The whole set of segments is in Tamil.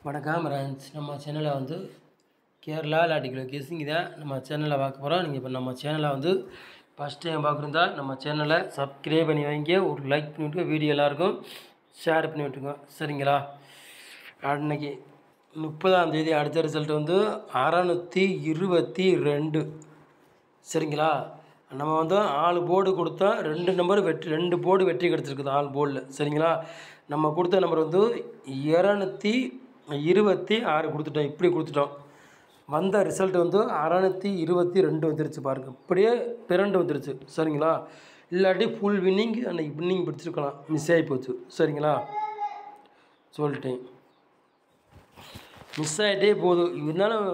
வணக்கம் ஃப்ரெண்ட்ஸ். நம்ம சேனலில் வந்து கேரளா லாட்டிக்குள்ள கெஸ்ஸிங் தான் நம்ம சேனலில் பார்க்க போகிறோம். நீங்கள் இப்போ நம்ம சேனலை வந்து ஃபஸ்ட் டைம் பார்க்குறதா நம்ம சேனலை சப்ஸ்கிரைப் பண்ணி வைங்க, ஒரு லைக் பண்ணிவிட்டு வீடியோ எல்லாருக்கும் ஷேர் பண்ணி விட்டுருங்க, சரிங்களா? அன்றைக்கி 30ஆம் தேதி அடுத்த ரிசல்ட் வந்து 622, சரிங்களா? நம்ம வந்து 4 போர்டு கொடுத்தா 2 நம்பர் வெற்றி, 2 போர்டு வெற்றி கிடச்சிருக்குது 4 போர்டில், சரிங்களா? நம்ம கொடுத்த நம்பர் வந்து 226 கொடுத்துட்டோம். இப்படி கொடுத்துட்டோம். வந்த ரிசல்ட் வந்து 622 வந்துருச்சு பாருங்கள். இப்படியே பிறண்டு வந்துருச்சு, சரிங்களா? இல்லாட்டி ஃபுல் வின்னிங் அன்றைக்கி வின்னிங் பிடிச்சிருக்கலாம், மிஸ் ஆகி போச்சு, சரிங்களா? சொல்லிட்டேன், மிஸ் ஆகிட்டே போதும். இருந்தாலும்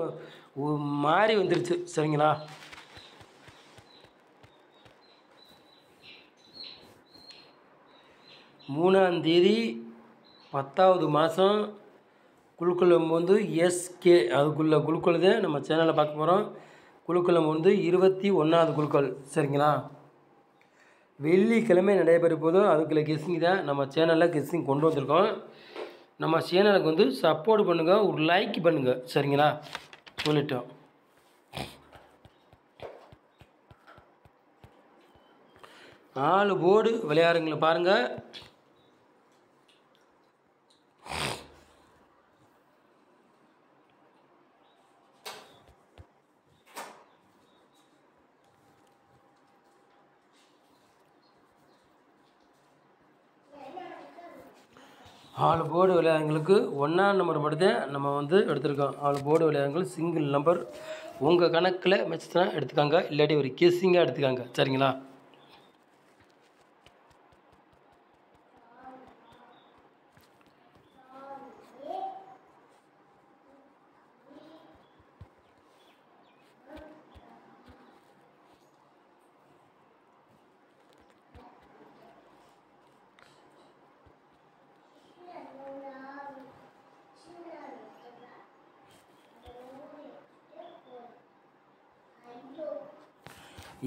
மாறி வந்துருச்சு, சரிங்களா? மூணாம் தேதி 10வது மாதம் குழுக்களம் வந்து எஸ்கே, அதுக்குள்ளே குழுக்கள் தான் நம்ம சேனலில் பார்க்க போகிறோம். குழுக்களம் வந்து 21வது குழுக்கள், சரிங்களா? வெள்ளிக்கிழமை நடைபெற போதும் அதுக்குள்ளே கெஸ்ஸிங் தான் நம்ம சேனலில் கெஸ்ஸிங் கொண்டு வந்திருக்கோம். நம்ம சேனலுக்கு வந்து சப்போர்ட் பண்ணுங்கள், ஒரு லைக் பண்ணுங்கள், சரிங்களா? சொல்லிட்டோம். நாலு போர்டு விளையாடுங்களை பாருங்கள். ஆல் போர்டு விளையாடுங்களுக்கு 1ஆம் நம்பர் மட்டும்தான் நம்ம வந்து எடுத்திருக்கோம். ஆல் போர்டு விளையாடுங்கள் சிங்கிள் நம்பர் உங்கள் கணக்கில் மிச்சத்தை எடுத்துக்காங்க, இல்லாட்டி ஒரு கெஸ்ஸிங்காக எடுத்துக்காங்க, சரிங்களா?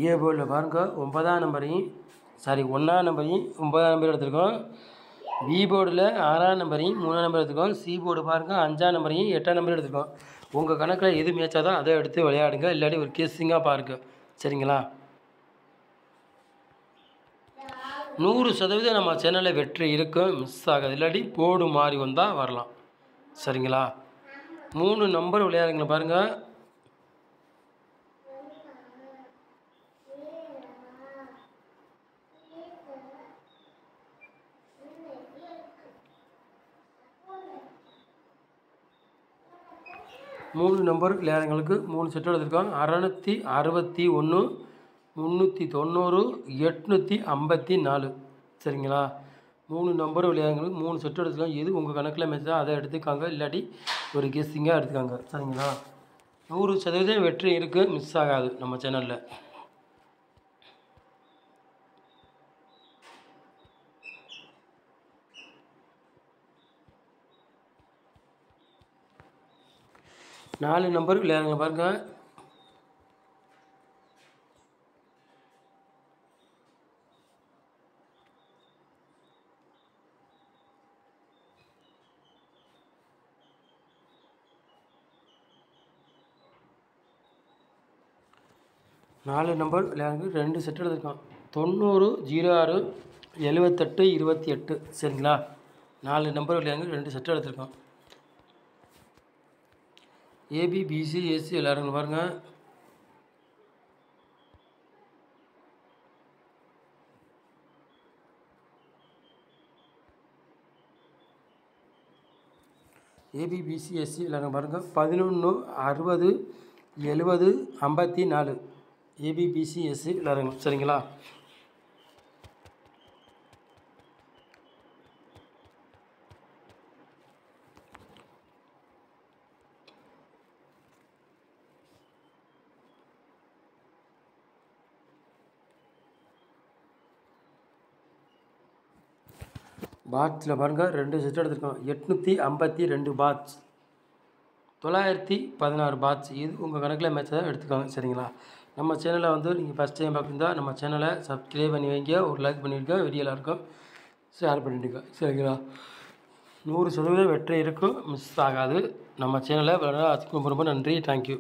ஏ போர்டில் பாருங்கள் 9ஆம் நம்பரையும் 1ஆம் நம்பரையும் 9ஆம் நம்பர் எடுத்துருக்கோம். பி போர்டில் 6ஆம் நம்பரையும் 3ஆம் நம்பர் எடுத்துருக்கோம். சி போர்டு பாருங்கள் 5ஆம் நம்பரையும் 8ஆம் நம்பர் எடுத்துருக்கோம். உங்கள் கணக்கில் எது மேட்சாதோ அதை எடுத்து விளையாடுங்க, இல்லாட்டி ஒரு கேஸிங்காக பாருங்கள், சரிங்களா? 100% நம்ம சேனலில் வெற்றி இருக்கும், மிஸ் ஆகாது. இல்லாட்டி போர்டு மாறி வந்தால் வரலாம், சரிங்களா? 3 நம்பர் விளையாடுங்க பாருங்கள். மூணு நம்பர் விளையாடுங்களுக்கு 3 செட் எடுத்திருக்கோம். 661, 390, 854, சரிங்களா? 3 நம்பர் விளையாடுங்களுக்கு 3 செட் எடுத்துருக்கோம். எது உங்கள் கணக்கில் மேட்சா அதை எடுத்துக்காங்க, இல்லாட்டி ஒரு கெஸ்ஸிங்காக எடுத்துக்காங்க, சரிங்களா? 100% வெற்றி இருக்குது, மிஸ் ஆகாது நம்ம சேனலில். நாலு நம்பர் விளையாடுங்க பாருங்கள். நாலு நம்பர் விளையாடுங்க 2 செட் எடுத்துருக்கோம். 90, 06, 78, 28, சரிங்களா? 4 நம்பர் விளையாடுங்க 2 செட் எடுத்துருக்கோம். ஏபி, பிசி, எஸ்சி விளையாடுங்க பாருங்கள். ஏபி, பிசி, எஸ்சி விளையாடுங்க பாருங்கள். 11, 60, 70, 54, ஏபி, பிசி, எஸ்சி விளையாடுங்க, சரிங்களா? பாட்ஸில் பாருங்கள் 2 செட் எடுத்துருக்கோம். 852 பாட்ஸ், 916 பாட்ஸ். இது உங்கள் கணக்கில் மேட்ச் தான் எடுத்துக்கோங்க, சரிங்களா? நம்ம சேனலை வந்து நீங்கள் ஃபஸ்ட் டைம் பார்க்குறதா நம்ம சேனலை சப்ஸ்கிரைப் பண்ணி வைங்க, ஒரு லைக் பண்ணிவிடுங்க, வீடியோவில் இருக்கும் ஷேர் பண்ணிவிடுங்க, சரிங்களா? 100% வெற்றி இருக்கும், மிஸ் ஆகாது. நம்ம சேனலை ரொம்ப ரொம்ப நன்றி. தேங்க்யூ.